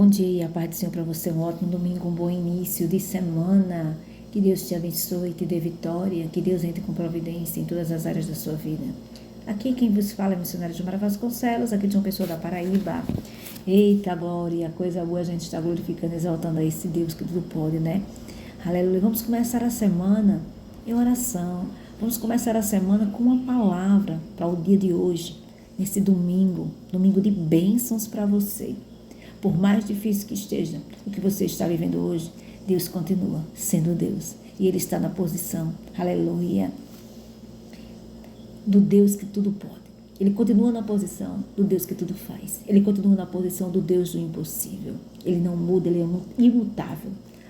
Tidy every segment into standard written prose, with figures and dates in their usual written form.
Bom dia, a paz do Senhor para você, um ótimo domingo, um bom início de semana. Que Deus te abençoe, te dê vitória, que Deus entre com providência em todas as áreas da sua vida. Aqui quem vos fala é missionário Gilmara Vasconcelos, aqui de uma pessoa da Paraíba. Eita glória, coisa boa, a gente está glorificando, exaltando a esse Deus que tudo pode, né? Aleluia. Vamos começar a semana em oração. Vamos começar a semana com uma palavra para o dia de hoje, nesse domingo de bênçãos para você. Por mais difícil que esteja o que você está vivendo hoje, Deus continua sendo Deus. E Ele está na posição, aleluia, do Deus que tudo pode. Ele continua na posição do Deus que tudo faz. Ele continua na posição do Deus do impossível. Ele não muda, Ele é imutável.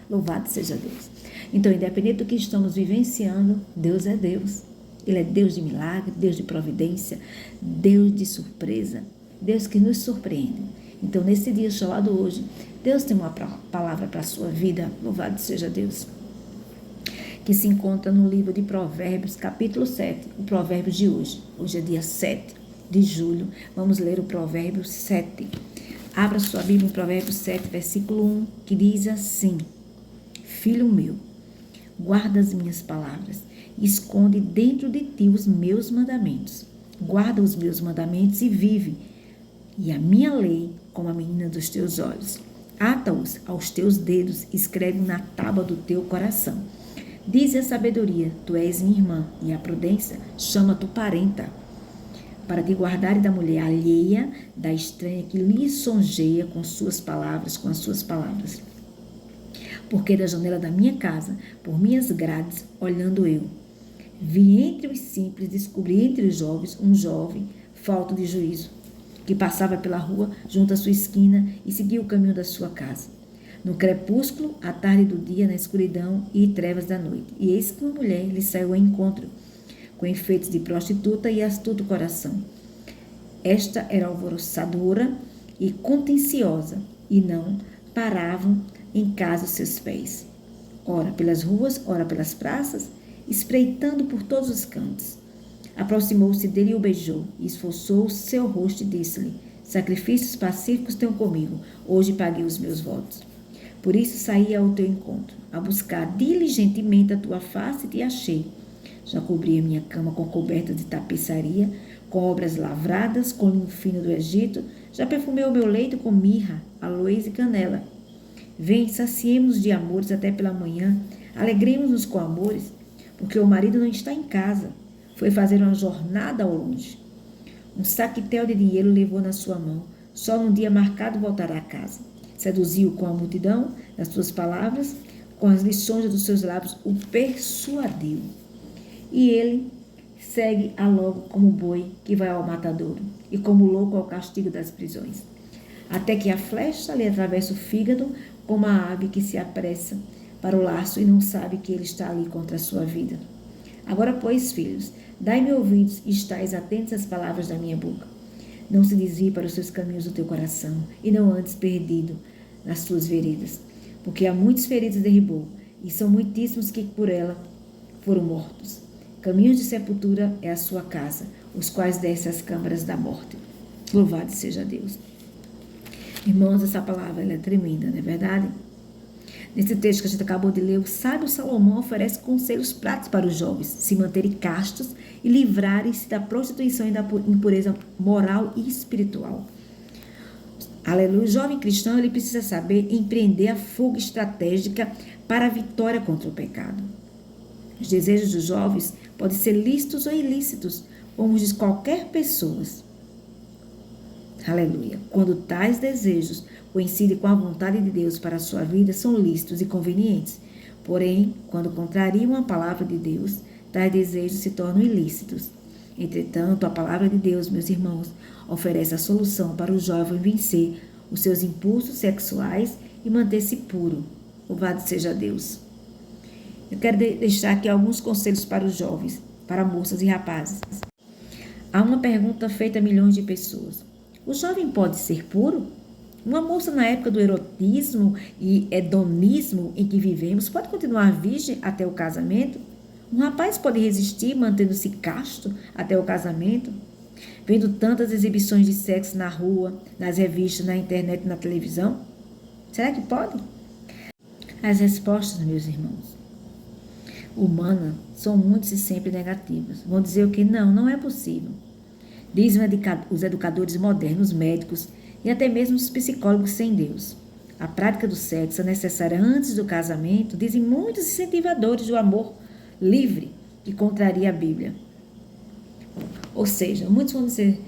Louvado seja Deus. Então, independente do que estamos vivenciando, Deus é Deus. Ele é Deus de milagre, Deus de providência, Deus de surpresa, Deus que nos surpreende. Então, nesse dia chamado hoje, Deus tem uma palavra para a sua vida, louvado seja Deus, que se encontra no livro de Provérbios, capítulo 7, o provérbio de hoje. Hoje é dia 7 de julho, vamos ler o provérbio 7. Abra sua Bíblia em Provérbios 7, versículo 1, que diz assim: Filho meu, guarda as minhas palavras, esconde dentro de ti os meus mandamentos. Guarda os meus mandamentos e vive, e a minha lei como a menina dos teus olhos. Ata-os aos teus dedos, escreve na tábua do teu coração. Dize a sabedoria, tu és minha irmã, e a prudência, chama tu parenta, para te guardares da mulher alheia, da estranha que lisonjeia com as suas palavras. Porque da janela da minha casa, por minhas grades, olhando eu, vi entre os simples, descobri entre os jovens um jovem falto de juízo, que passava pela rua junto à sua esquina e seguia o caminho da sua casa. No crepúsculo, à tarde do dia, na escuridão e trevas da noite. E eis que uma mulher lhe saiu ao encontro, com efeitos de prostituta e astuto coração. Esta era alvoroçadora e contenciosa, e não paravam em casa os seus pés. Ora pelas ruas, ora pelas praças, espreitando por todos os cantos. Aproximou-se dele e o beijou, e esforçou o seu rosto e disse-lhe: Sacrifícios pacíficos tenho comigo, hoje paguei os meus votos. Por isso saí ao teu encontro, a buscar diligentemente a tua face e te achei. Já cobri a minha cama com cobertas de tapeçaria, com obras lavradas, com linho fino do Egito, já perfumei o meu leito com mirra, aloés e canela. Vem, saciemos-nos de amores até pela manhã, alegremos-nos com amores, porque o marido não está em casa. Foi fazer uma jornada ao longe. Um saquetel de dinheiro levou na sua mão. Só num dia marcado voltará a casa. Seduziu com a multidão das suas palavras, com as lições dos seus lábios, o persuadiu. E ele segue a logo como boi que vai ao matadouro, e como louco ao castigo das prisões. Até que a flecha lhe atravessa o fígado, como a ave que se apressa para o laço e não sabe que ele está ali contra a sua vida. Agora, pois, filhos, dai-me ouvidos e estais atentos às palavras da minha boca. Não se desvie para os seus caminhos do teu coração, e não andes perdido nas suas veredas, porque há muitos feridos derribou, e são muitíssimos que por ela foram mortos. Caminhos de sepultura é a sua casa, os quais desce às câmaras da morte. Louvado seja Deus. Irmãos, essa palavra ela é tremenda, não é verdade? Nesse texto que a gente acabou de ler, o sábio Salomão oferece conselhos práticos para os jovens se manterem castos e livrarem-se da prostituição e da impureza moral e espiritual. Aleluia. O jovem cristão ele precisa saber empreender a fuga estratégica para a vitória contra o pecado. Os desejos dos jovens podem ser lícitos ou ilícitos, como os de qualquer pessoa. Aleluia. Quando tais desejos coincidem com a vontade de Deus para a sua vida, são lícitos e convenientes. Porém, quando contrariam a palavra de Deus, tais desejos se tornam ilícitos. Entretanto, a palavra de Deus, meus irmãos, oferece a solução para o jovem vencer os seus impulsos sexuais e manter-se puro. Louvado seja Deus. Eu quero deixar aqui alguns conselhos para os jovens, para moças e rapazes. Há uma pergunta feita a milhões de pessoas. O jovem pode ser puro? Uma moça na época do erotismo e hedonismo em que vivemos pode continuar virgem até o casamento? Um rapaz pode resistir mantendo-se casto até o casamento? Vendo tantas exibições de sexo na rua, nas revistas, na internet e na televisão? Será que pode? As respostas, meus irmãos, humanas, são muitas e sempre negativas. Vão dizer o que? Não é possível. Dizem os educadores modernos, médicos e até mesmo os psicólogos sem Deus. A prática do sexo é necessária antes do casamento, dizem muitos incentivadores do amor livre, que contraria a Bíblia. Ou seja, muitos vão dizer,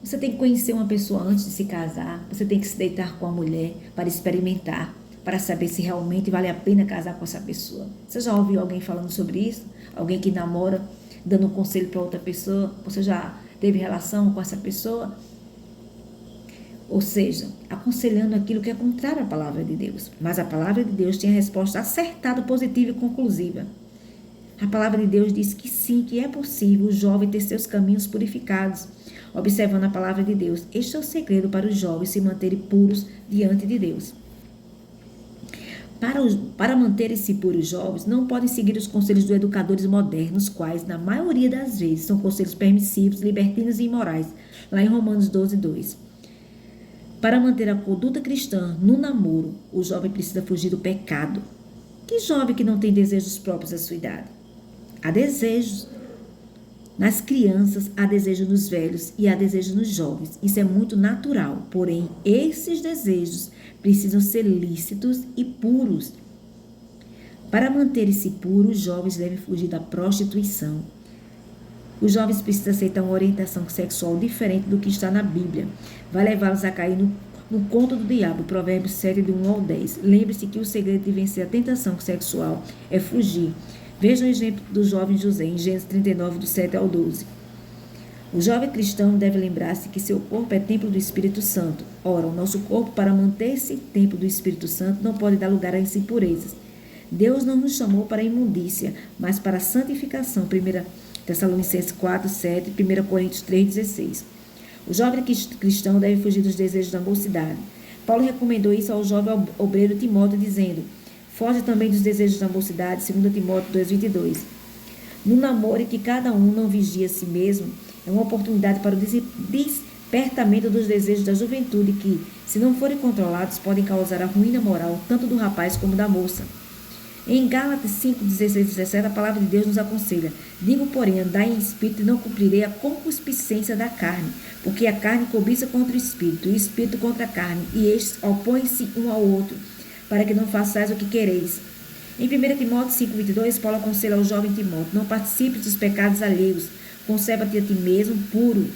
você tem que conhecer uma pessoa antes de se casar, você tem que se deitar com a mulher para experimentar, para saber se realmente vale a pena casar com essa pessoa. Você já ouviu alguém falando sobre isso? Alguém que namora, dando um conselho para outra pessoa? Você já teve relação com essa pessoa? Ou seja, aconselhando aquilo que é contrário à palavra de Deus. Mas a palavra de Deus tem a resposta acertada, positiva e conclusiva. A palavra de Deus diz que sim, que é possível o jovem ter seus caminhos purificados. Observando a palavra de Deus, este é o segredo para os jovens se manterem puros diante de Deus. Para manterem-se puros, os jovens não podem seguir os conselhos dos educadores modernos, quais, na maioria das vezes, são conselhos permissivos, libertinos e imorais, lá em Romanos 12:2. Para manter a conduta cristã no namoro, o jovem precisa fugir do pecado. Que jovem que não tem desejos próprios da sua idade? Há desejos nas crianças, há desejo nos velhos e há desejo nos jovens. Isso é muito natural, porém, esses desejos precisam ser lícitos e puros. Para manter-se puros, os jovens devem fugir da prostituição. Os jovens precisam aceitar uma orientação sexual diferente do que está na Bíblia. Vai levá-los a cair no conto do diabo, Provérbios 7, de 1 ao 10. Lembre-se que o segredo de vencer a tentação sexual é fugir. Veja o exemplo do jovem José, em Gênesis 39, do 7 ao 12. O jovem cristão deve lembrar-se que seu corpo é templo do Espírito Santo. Ora, o nosso corpo, para manter-se templo do Espírito Santo, não pode dar lugar às impurezas. Deus não nos chamou para a imundícia, mas para a santificação. 1 Tessalonicenses 4, 7, 1 Coríntios 3, 16. O jovem cristão deve fugir dos desejos da mocidade. Paulo recomendou isso ao jovem obreiro Timóteo, dizendo: foge também dos desejos da mocidade, 2 Timóteo 2, 22. No namoro em que cada um não vigia a si mesmo, é uma oportunidade para o despertamento dos desejos da juventude que, se não forem controlados, podem causar a ruína moral tanto do rapaz como da moça. Em Gálatas 5, 16 e 17, a palavra de Deus nos aconselha: digo, porém, andai em espírito e não cumprirei a concupiscência da carne, porque a carne cobiça contra o espírito, e o espírito contra a carne, e estes opõem-se um ao outro, para que não façais o que quereis. Em 1 Timóteo 5, 22, Paulo aconselha ao jovem Timóteo: não participes dos pecados alheios, conserva-te a ti mesmo puro.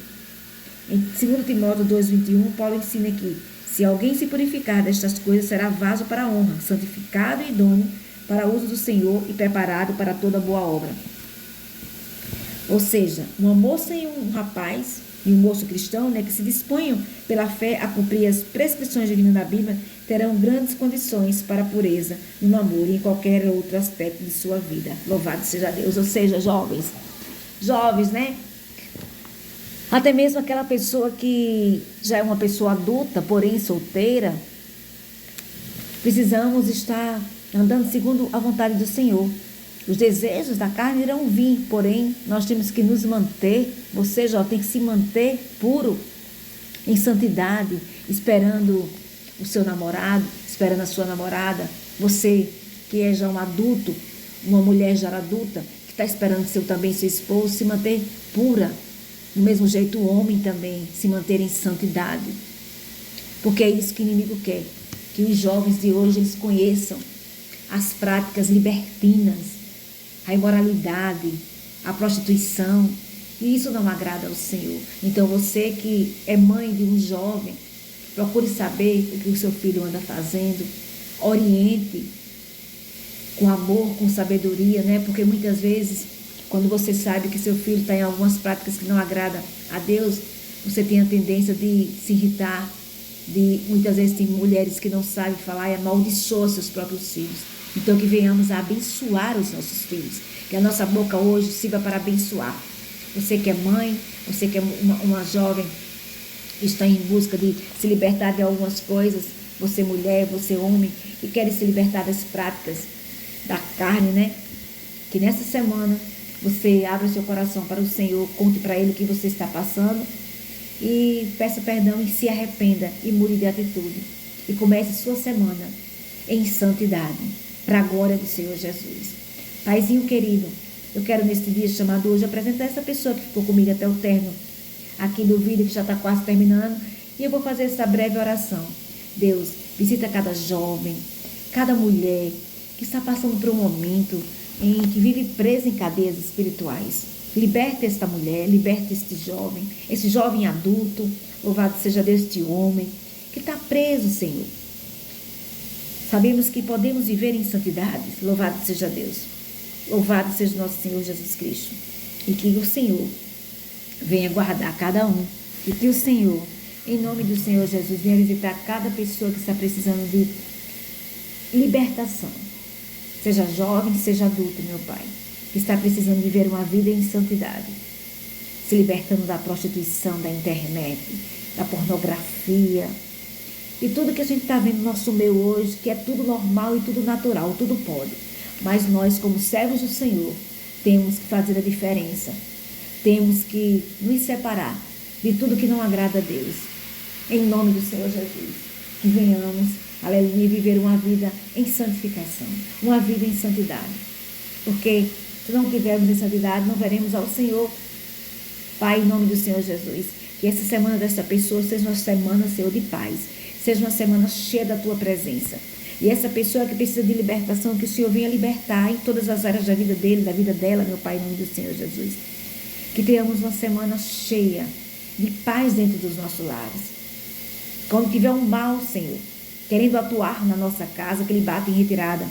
Em 2 Timóteo 2, 21, Paulo ensina que, se alguém se purificar destas coisas, será vaso para a honra, santificado e idôneo para o uso do Senhor e preparado para toda boa obra. Ou seja, uma moça e um rapaz, e um moço cristão, que se disponham pela fé a cumprir as prescrições divinas da Bíblia, terão grandes condições para a pureza no namoro e em qualquer outro aspecto de sua vida. Louvado seja Deus. Ou seja, jovens, até mesmo aquela pessoa que já é uma pessoa adulta, porém solteira, precisamos estar andando segundo a vontade do Senhor. Os desejos da carne irão vir, porém, nós temos que nos manter, você já tem que se manter puro, em santidade, esperando o seu namorado, esperando a sua namorada. Você que é já um adulto, uma mulher já adulta, que está esperando seu esposo, se manter pura. Do mesmo jeito, o homem também se manter em santidade. Porque é isso que o inimigo quer, que os jovens de hoje eles conheçam as práticas libertinas, a imoralidade, a prostituição, e isso não agrada ao Senhor. Então você que é mãe de um jovem, procure saber o que o seu filho anda fazendo, oriente com amor, com sabedoria, porque muitas vezes, quando você sabe que seu filho está em algumas práticas que não agradam a Deus, você tem a tendência de se irritar, muitas vezes tem mulheres que não sabem falar e amaldiçoam seus próprios filhos. Então que venhamos a abençoar os nossos filhos, que a nossa boca hoje sirva para abençoar. Você que é mãe, você que é uma jovem que está em busca de se libertar de algumas coisas, você mulher, você homem, e quer se libertar das práticas da carne, que nessa semana você abra seu coração para o Senhor, conte para Ele o que você está passando e peça perdão e se arrependa e mude de atitude. e comece sua semana em santidade, para a glória do Senhor Jesus. Paizinho querido, eu quero neste dia chamado hoje apresentar essa pessoa que ficou comigo até o término aqui do vídeo, que já está quase terminando, e eu vou fazer essa breve oração. Deus, visita cada jovem, cada mulher que está passando por um momento em que vive presa em cadeias espirituais. Liberta esta mulher, liberta este jovem adulto, louvado seja Deus, este homem que está preso, Senhor. Sabemos que podemos viver em santidade, louvado seja Deus, louvado seja nosso Senhor Jesus Cristo, e que o Senhor venha guardar cada um, e que o Senhor, em nome do Senhor Jesus, venha visitar cada pessoa que está precisando de libertação, seja jovem, seja adulto, meu Pai, que está precisando de viver uma vida em santidade, se libertando da prostituição, da internet, da pornografia, e tudo que a gente está vendo no nosso meio hoje, que é tudo normal e tudo natural, tudo pode. Mas nós, como servos do Senhor, temos que fazer a diferença. Temos que nos separar de tudo que não agrada a Deus. Em nome do Senhor Jesus, que venhamos, aleluia, viver uma vida em santificação, uma vida em santidade. Porque se não tivermos em santidade, não veremos ao Senhor. Pai, em nome do Senhor Jesus, que essa semana desta pessoa seja uma semana, Senhor, de paz. Seja uma semana cheia da Tua presença. E essa pessoa que precisa de libertação, que o Senhor venha libertar em todas as áreas da vida dele, da vida dela, meu Pai, em nome do Senhor Jesus. Que tenhamos uma semana cheia de paz dentro dos nossos lares. Quando tiver um mal, Senhor, querendo atuar na nossa casa, que Ele bata em retirada.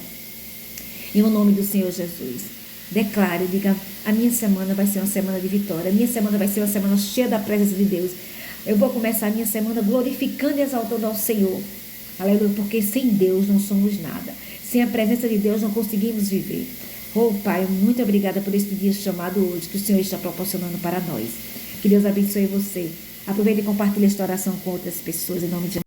Em nome do Senhor Jesus. Declare, diga, a minha semana vai ser uma semana de vitória. A minha semana vai ser uma semana cheia da presença de Deus. Eu vou começar a minha semana glorificando e exaltando ao Senhor. Aleluia, porque sem Deus não somos nada. Sem a presença de Deus não conseguimos viver. Oh, Pai, muito obrigada por este dia chamado hoje, que o Senhor está proporcionando para nós. Que Deus abençoe você. Aproveite e compartilhe esta oração com outras pessoas, em nome de Jesus.